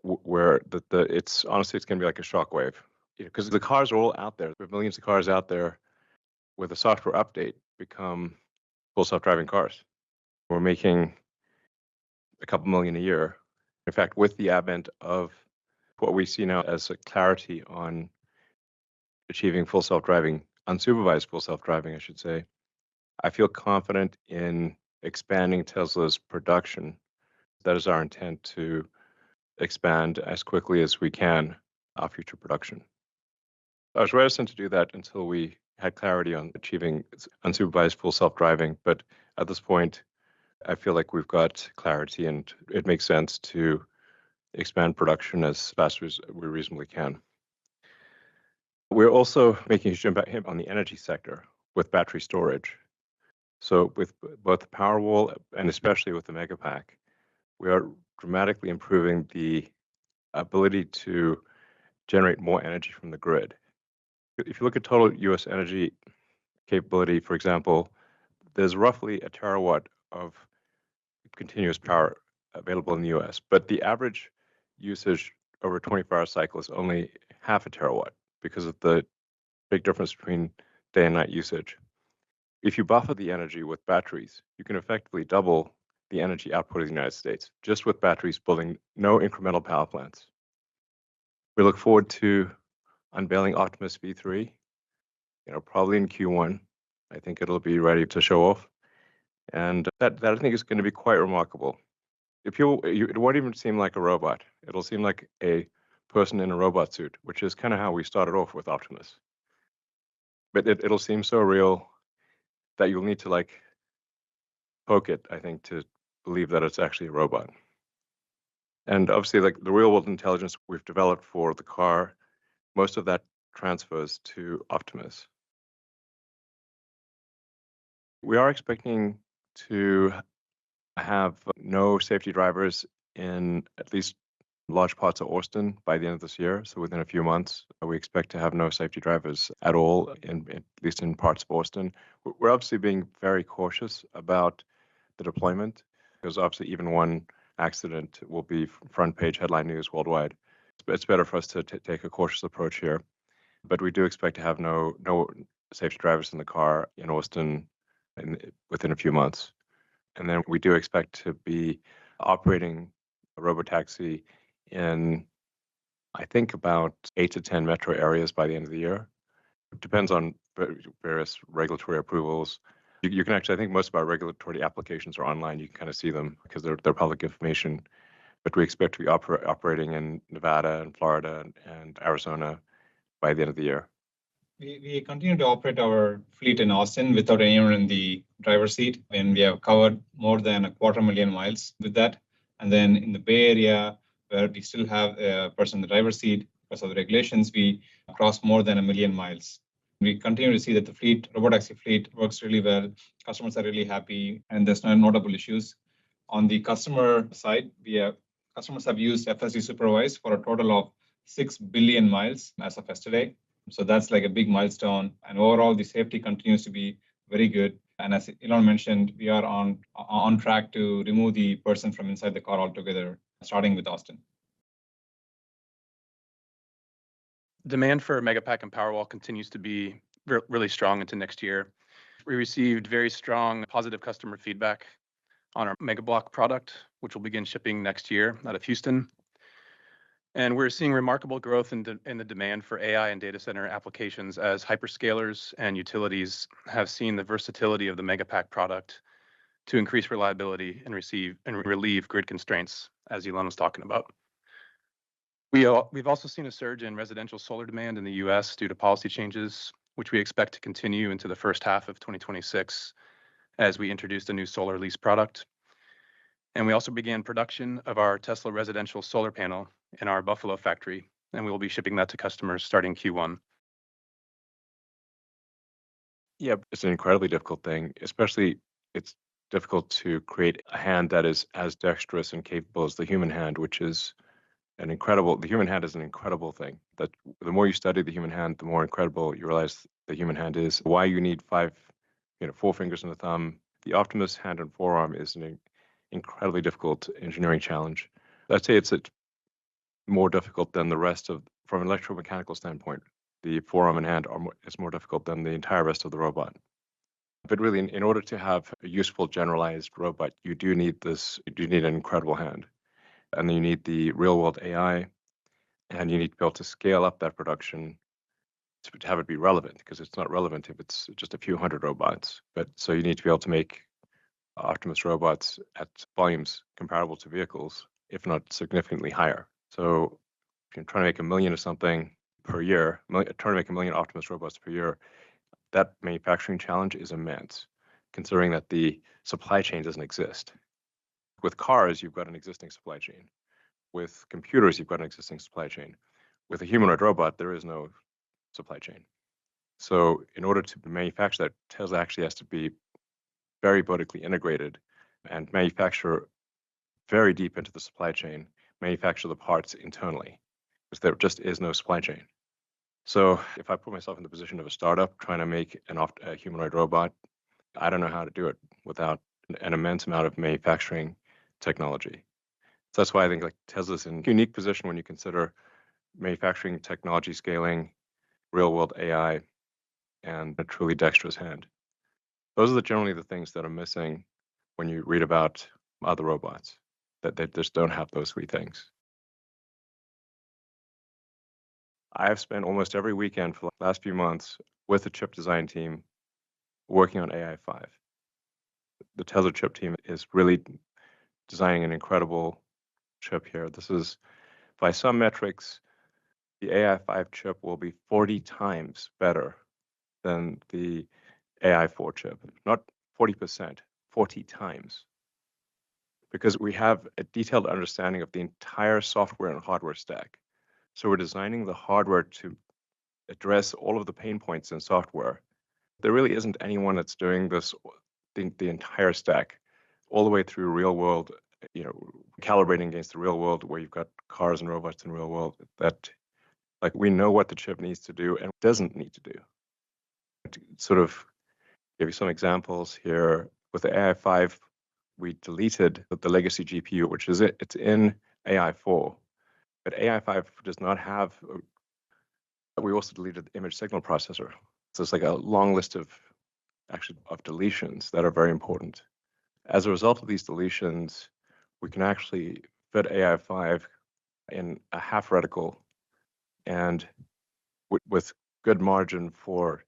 where it's honestly it's going to be like a shockwave, because the cars are all out there. There are millions of cars out there with a software update become full self-driving cars. We're making a couple million a year. In fact, with the advent of what we see now as a clarity on achieving full self-driving, unsupervised full self-driving, I should say, I feel confident in expanding Tesla's production. That is our intent, to expand as quickly as we can our future production. I was reticent to do that until we had clarity on achieving unsupervised full self-driving, but at this point, I feel like we've got clarity and it makes sense to expand production as fast as we reasonably can. We're also making a huge impact on the energy sector with battery storage. So with both the Powerwall and especially with the Megapack, we are dramatically improving the ability to generate more energy from the grid. If you look at total U.S. energy capability, for example, there's roughly a terawatt of continuous power available in the U.S., but the average usage over a 24-hour cycle is only half a terawatt because of the big difference between day and night usage. If you buffer the energy with batteries, you can effectively double the energy output of the United States just with batteries, building no incremental power plants. We look forward to unveiling Optimus V3, probably in Q1. I think it'll be ready to show off. And that I think is going to be quite remarkable. It won't even seem like a robot. It'll seem like a person in a robot suit, which is kind of how we started off with Optimus. But it'll seem so real that you'll need to poke it, I think, to believe that it's actually a robot. And obviously, the real world intelligence we've developed for the car, most of that transfers to Optimus. We are expecting to have no safety drivers in at least large parts of Austin by the end of this year. So within a few months, we expect to have no safety drivers at all, at least in parts of Austin. We're obviously being very cautious about the deployment, because obviously even one accident will be front page headline news worldwide. It's better for us to take a cautious approach here. But we do expect to have no safety drivers in the car in Austin within a few months. And then we do expect to be operating a Robotaxi in, I think, about 8 to 10 metro areas by the end of the year. It depends on various regulatory approvals. You can actually, I think most of our regulatory applications are online. You can kind of see them because they're public information. But we expect to be operating in Nevada and Florida and Arizona by the end of the year. We continue to operate our fleet in Austin without anyone in the driver's seat, and we have covered more than 250,000 miles with that. And then in the Bay Area, where we still have a person in the driver's seat because of the regulations, we crossed more than 1 million miles. We continue to see that the Robotaxi fleet works really well. Customers are really happy, and there's no notable issues. On the customer side, customers have used FSD Supervised for a total of 6 billion miles as of yesterday. So that's like a big milestone. And overall, the safety continues to be very good. And as Elon mentioned, we are on track to remove the person from inside the car altogether, starting with Austin. Demand for Megapack and Powerwall continues to be really strong into next year. We received very strong positive customer feedback on our Megablock product, which will begin shipping next year out of Houston. And we're seeing remarkable growth in the demand for AI and data center applications as hyperscalers and utilities have seen the versatility of the Megapack product to increase reliability and relieve grid constraints, as Elon was talking about. We've also seen a surge in residential solar demand in the US due to policy changes, which we expect to continue into the first half of 2026 as we introduced a new solar lease product. And we also began production of our Tesla residential solar panel in our Buffalo factory, and we will be shipping that to customers starting Q1. Yeah, it's an incredibly difficult thing, especially it's difficult to create a hand that is as dexterous and capable as the human hand, which is the human hand is an incredible thing. That the more you study the human hand, the more incredible you realize the human hand is. Why you need 4 fingers and a thumb. The Optimus hand and forearm is an incredibly difficult engineering challenge. I'd say it's more difficult than the rest of, from an electromechanical standpoint, the forearm and hand is more difficult than the entire rest of the robot. But really, in order to have a useful generalized robot, you do need an incredible hand. And then you need the real world AI, and you need to be able to scale up that production to have it be relevant, because it's not relevant if it's just a few hundred robots. But so you need to be able to make Optimus robots at volumes comparable to vehicles, if not significantly higher. So if you're trying to make 1 million of something per year, trying to make 1 million Optimus robots per year, that manufacturing challenge is immense, considering that the supply chain doesn't exist. With cars, you've got an existing supply chain. With computers, you've got an existing supply chain. With a humanoid robot, there is no supply chain. So in order to manufacture that, Tesla actually has to be very vertically integrated and manufacture very deep into the supply chain, manufacture the parts internally, because there just is no supply chain. So if I put myself in the position of a startup trying to make a humanoid robot, I don't know how to do it without an immense amount of manufacturing technology. So that's why I think like Tesla's in a unique position when you consider manufacturing technology scaling, real world AI, and a truly dexterous hand. Those are generally the things that are missing when you read about other robots, that they just don't have those three things. I've spent almost every weekend for the last few months with the chip design team working on AI5. The Tesla chip team is really designing an incredible chip here. This is, by some metrics, the AI5 chip will be 40 times better than the AI4 chip. Not 40%, 40 times. Because we have a detailed understanding of the entire software and hardware stack. So we're designing the hardware to address all of the pain points in software. There really isn't anyone that's doing this, the entire stack, all the way through real world, calibrating against the real world where you've got cars and robots in real world, that like we know what the chip needs to do and doesn't need to do. To sort of give you some examples here, with the AI5, we deleted the legacy GPU, which is it's in AI4, but AI5 does not have. We also deleted the image signal processor. So it's like a long list of deletions that are very important. As a result of these deletions, we can actually fit AI5 in a half reticle and with good margin for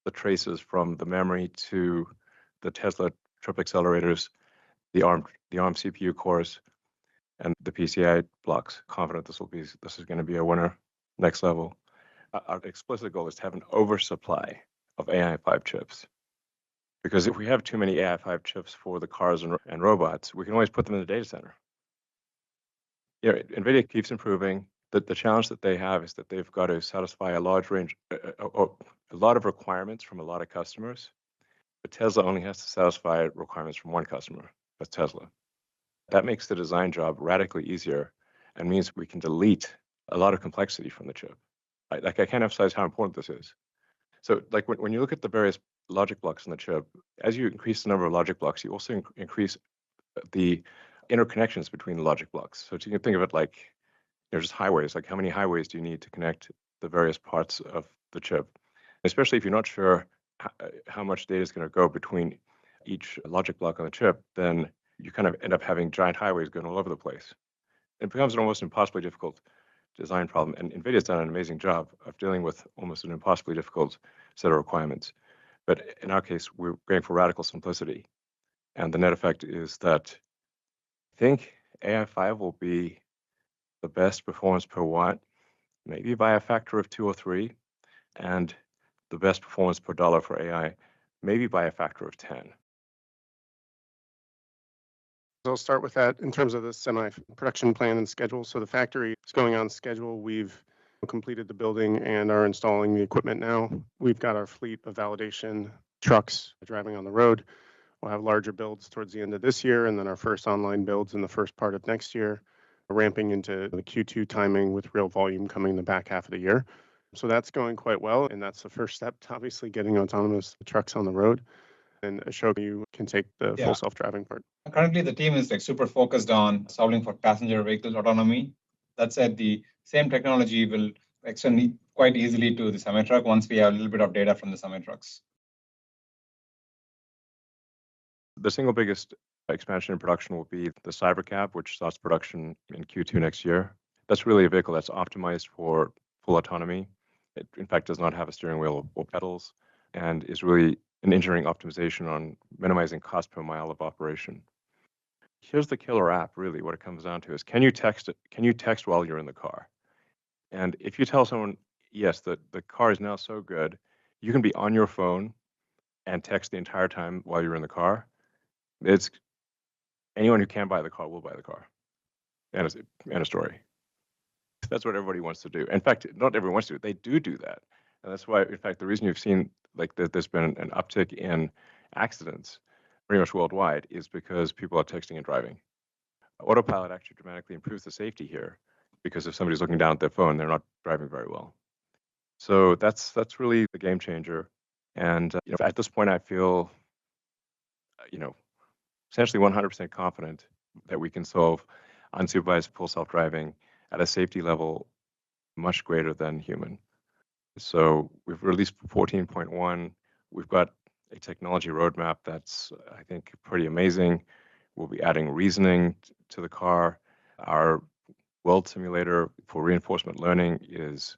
the traces from the memory to the Tesla chip accelerators, the ARM CPU cores, and the PCI blocks. Confident this is going to be a winner, next level. Our explicit goal is to have an oversupply of AI5 chips. Because if we have too many AI5 chips for the cars and robots, we can always put them in the data center. NVIDIA keeps improving. The challenge that they have is that they've got to satisfy a large range, a lot of requirements from a lot of customers. But Tesla only has to satisfy requirements from one customer. That's Tesla. That makes the design job radically easier and means we can delete a lot of complexity from the chip. I can't emphasize how important this is. So like when you look at the various logic blocks in the chip, as you increase the number of logic blocks, you also increase the interconnections between the logic blocks. So you can think of it like just highways. Like how many highways do you need to connect the various parts of the chip? Especially if you're not sure how much data is going to go between each logic block on the chip, then you kind of end up having giant highways going all over the place. It becomes an almost impossibly difficult design problem. And NVIDIA's done an amazing job of dealing with almost an impossibly difficult set of requirements. But in our case, we're going for radical simplicity. And the net effect is that I think AI5 will be the best performance per watt, maybe by a factor of 2 or 3, and the best performance per dollar for AI, maybe by a factor of 10. I'll start with that in terms of the semi-production plan and schedule. So the factory is going on schedule. We've completed the building and are installing the equipment now. We've got our fleet of validation trucks driving on the road. We'll have larger builds towards the end of this year, and then our first online builds in the first part of next year, ramping into the Q2 timing with real volume coming in the back half of the year. So that's going quite well, and that's the first step to obviously getting autonomous trucks on the road. And Ashok, you can take the full self-driving part. Currently, the team is like super focused on solving for passenger vehicle autonomy. That said, the same technology will extend quite easily to the semi-truck once we have a little bit of data from the semi-trucks. The single biggest expansion in production will be the Cybercab, which starts production in Q2 next year. That's really a vehicle that's optimized for full autonomy. It, in fact, does not have a steering wheel or pedals and is really an engineering optimization on minimizing cost per mile of operation. Here's the killer app, really. What it comes down to is, can you text it? Can you text while you're in the car? And if you tell someone, yes, the car is now so good, you can be on your phone and text the entire time while you're in the car. It's anyone who can buy the car will buy the car. And a story. That's what everybody wants to do. In fact, not everyone wants to do it. They do that. And that's why, in fact, the reason you've seen like there's been an uptick in accidents pretty much worldwide is because people are texting and driving. Autopilot actually dramatically improves the safety here because if somebody's looking down at their phone, they're not driving very well. So that's really the game changer. And at this point, I feel, essentially 100% confident that we can solve unsupervised full self-driving at a safety level much greater than human. So we've released 14.1. We've got a technology roadmap that's, I think, pretty amazing. We'll be adding reasoning to the car. Our world simulator for reinforcement learning is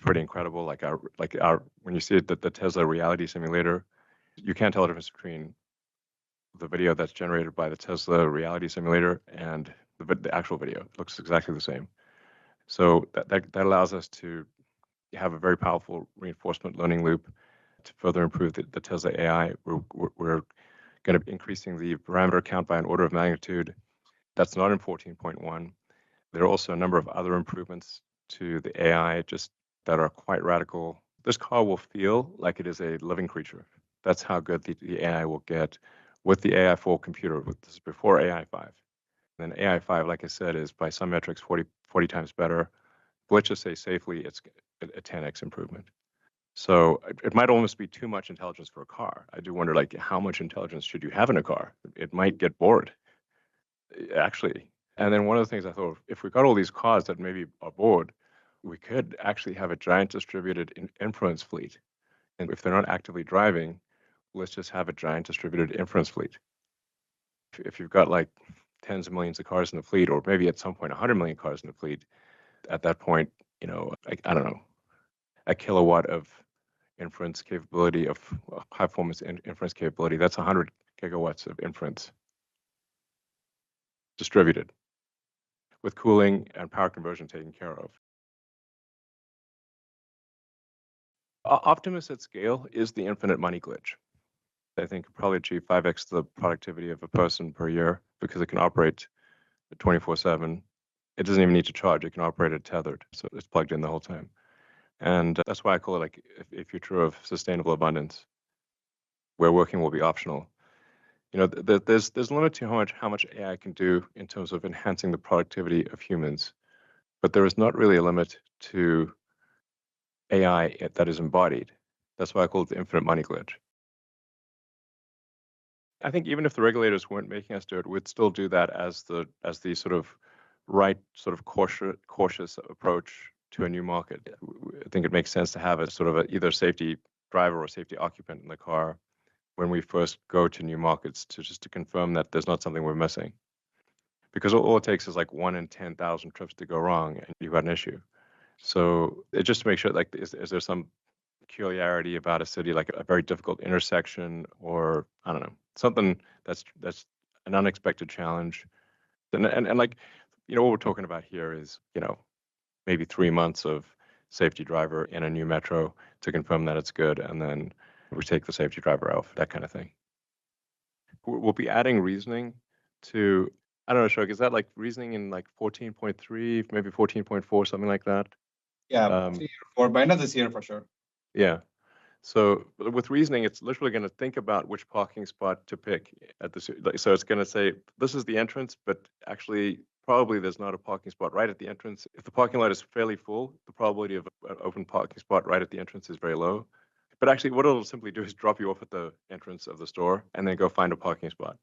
pretty incredible. Like our when you see it, the Tesla reality simulator, you can't tell the difference between the video that's generated by the Tesla reality simulator and the actual video. It looks exactly the same. So that allows us to have a very powerful reinforcement learning loop to further improve the Tesla AI. We're going to be increasing the parameter count by an order of magnitude. That's not in 14.1. There are also a number of other improvements to the AI just that are quite radical. This car will feel like it is a living creature. That's how good the AI will get with the AI4 computer. This is before AI5. And then AI5, like I said, is by some metrics 40 times better. Let's just say safely, it's a 10x improvement. So it might almost be too much intelligence for a car. I do wonder, like, how much intelligence should you have in a car? It might get bored, actually. And then one of the things I thought, if we got all these cars that maybe are bored, we could actually have a giant distributed inference fleet. And if they're not actively driving, let's just have a giant distributed inference fleet. If you've got like tens of millions of cars in the fleet, or maybe at some point 100 million cars in the fleet, at that point, I don't know, a kilowatt of inference capability of high performance inference capability, that's 100 gigawatts of inference distributed with cooling and power conversion taken care of. Optimus at scale is the infinite money glitch. I think it probably achieve 5x the productivity of a person per year because it can operate 24/7. It doesn't even need to charge. It can operate it tethered, so it's plugged in the whole time. And that's why I call it like a future of sustainable abundance, where working will be optional. There's a limit to how much AI can do in terms of enhancing the productivity of humans, but there is not really a limit to AI that is embodied. That's why I call it the infinite money glitch. I think even if the regulators weren't making us do it, we'd still do that as the sort of right sort of cautious approach to a new market. I think it makes sense to have a sort of either safety driver or safety occupant in the car when we first go to new markets to confirm that there's not something we're missing. Because all it takes is like 1 in 10,000 trips to go wrong and you've got an issue. So just to make sure, like, is there some peculiarity about a city, like a very difficult intersection, or I don't know, something that's an unexpected challenge, and like, what we're talking about here is, maybe 3 months of safety driver in a new metro to confirm that it's good, and then we take the safety driver out, that kind of thing. We'll be adding reasoning to, I don't know, Ashok, is that like reasoning in like 14.3, maybe 14.4, something like that? Yeah, or by end of this year for sure. Yeah. So with reasoning, it's literally going to think about which parking spot to pick at the. So it's going to say, this is the entrance, but actually probably there's not a parking spot right at the entrance. If the parking lot is fairly full, the probability of an open parking spot right at the entrance is very low. But actually what it'll simply do is drop you off at the entrance of the store and then go find a parking spot.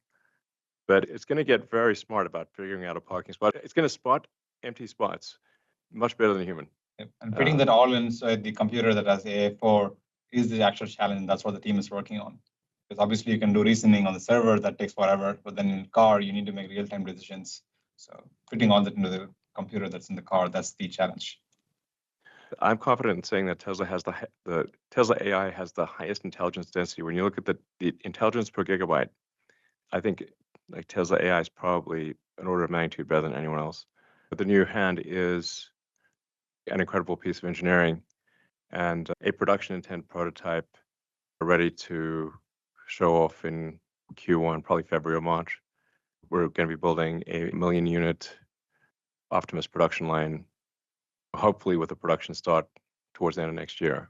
But it's going to get very smart about figuring out a parking spot. It's going to spot empty spots, much better than a human. Yep. And fitting that all inside the computer that has AI4 is the actual challenge. And that's what the team is working on. Because obviously you can do reasoning on the server that takes forever, but then in the car, you need to make real-time decisions. So fitting all that into the computer that's in the car, that's the challenge. I'm confident in saying that Tesla has the Tesla AI has the highest intelligence density. When you look at the intelligence per gigabyte, I think like Tesla AI is probably an order of magnitude better than anyone else. But the new hand is an incredible piece of engineering, and a production intent prototype ready to show off in Q1, probably February or March. We're going to be building a 1 million unit Optimus production line, hopefully with a production start towards the end of next year.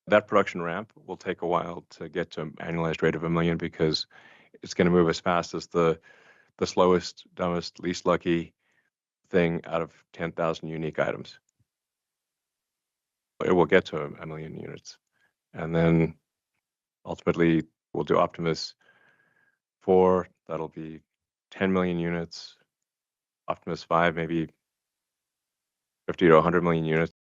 That production ramp will take a while to get to an annualized rate of 1 million because it's going to move as fast as the slowest, dumbest, least lucky thing out of 10,000 unique items. It will get to 1 million units. And then ultimately we'll do Optimus 4, that'll be 10 million units. Optimus 5, maybe 50 to 100 million units.